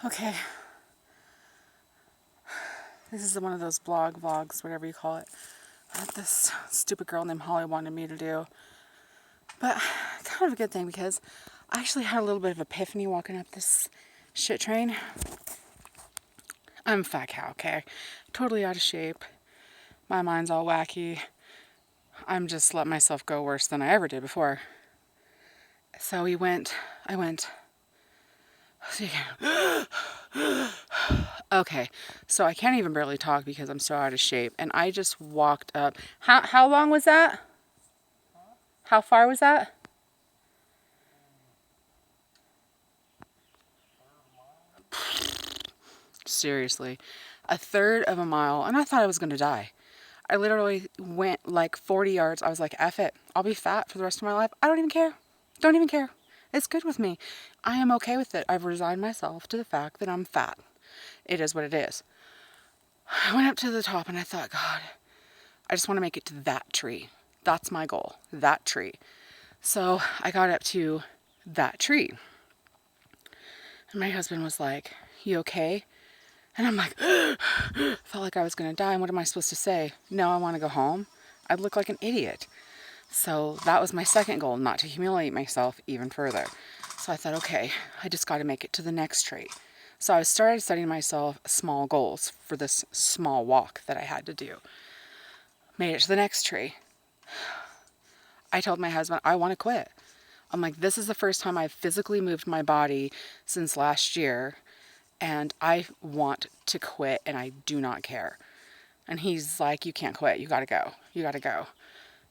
Okay. This is one of those vlogs, whatever you call it, that this stupid girl named Holly wanted me to do. But kind of a good thing because I actually had a little bit of epiphany walking up this shit train. I'm a fat cow, okay? Totally out of shape. My mind's all wacky. I'm just letting myself go worse than I ever did before. So I went. Okay, so I can't even barely talk because I'm so out of shape. And I just walked up. How long was that? How far was that? Seriously, a third of a mile, and I thought I was gonna die. I literally went like 40 yards. I was like, F it. I'll be fat for the rest of my life. I don't even care. Don't even care. It's good with me. I am okay with it. I've resigned myself to the fact that I'm fat. It is what it is. I went up to the top and I thought, God, I just want to make it to that tree. That's my goal, that tree. So I got up to that tree. And my husband was like, you okay? And I'm like, felt like I was going to die. And what am I supposed to say? No, I want to go home. I'd look like an idiot. So that was my second goal, not to humiliate myself even further. So I thought, okay, I just got to make it to the next tree. So I started setting myself small goals for this small walk that I had to do. Made it to the next tree. I told my husband, I want to quit. I'm like, this is the first time I've physically moved my body since last year, and I want to quit, and I do not care. And he's like, you can't quit. You got to go. You got to go.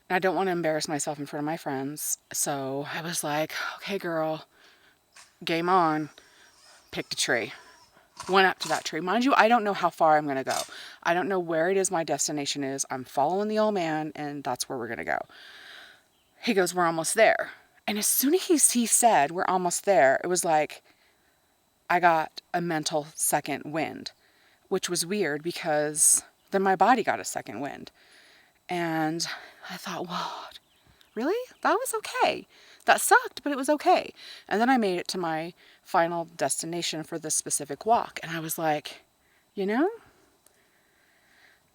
And I don't want to embarrass myself in front of my friends. So I was like, okay, girl, game on. Picked a tree. Went up to that tree. Mind you, I don't know how far I'm going to go. I don't know where it is my destination is. I'm following the old man, and that's where we're going to go. He goes, we're almost there. And as soon as he said, we're almost there, it was like I got a mental second wind, which was weird because then my body got a second wind. And I thought, what? Really? That was okay. That sucked, but it was okay. And then I made it to my final destination for this specific walk. And I was like, you know,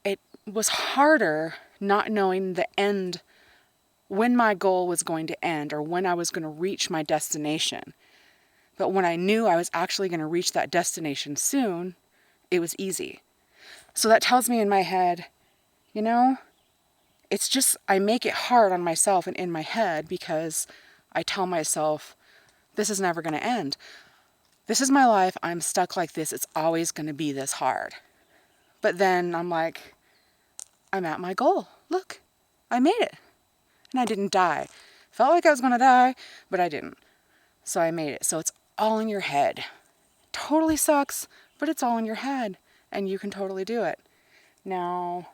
it was harder not knowing the end, when my goal was going to end or when I was going to reach my destination. But when I knew I was actually going to reach that destination soon, it was easy. So that tells me in my head, you know, it's just, I make it hard on myself and in my head because I tell myself, this is never going to end. This is my life. I'm stuck like this. It's always going to be this hard. But then I'm like, I'm at my goal. Look, I made it. And I didn't die. Felt like I was going to die, but I didn't. So I made it. So it's all in your head. Totally sucks, but it's all in your head. And you can totally do it. Now,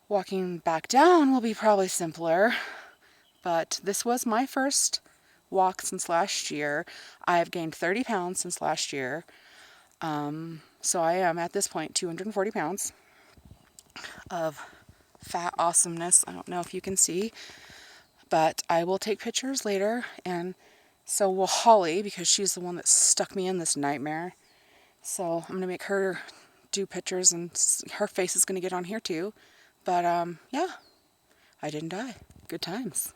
walking back down will be probably simpler. But this was my first walk since last year. I have gained 30 pounds since last year. So I am at this point 240 pounds of fat awesomeness. I don't know if you can see, but I will take pictures later, and so will Holly because she's the one that stuck me in this nightmare. So I'm gonna make her do pictures, and her face is gonna get on here too. But yeah, I didn't die. Good times.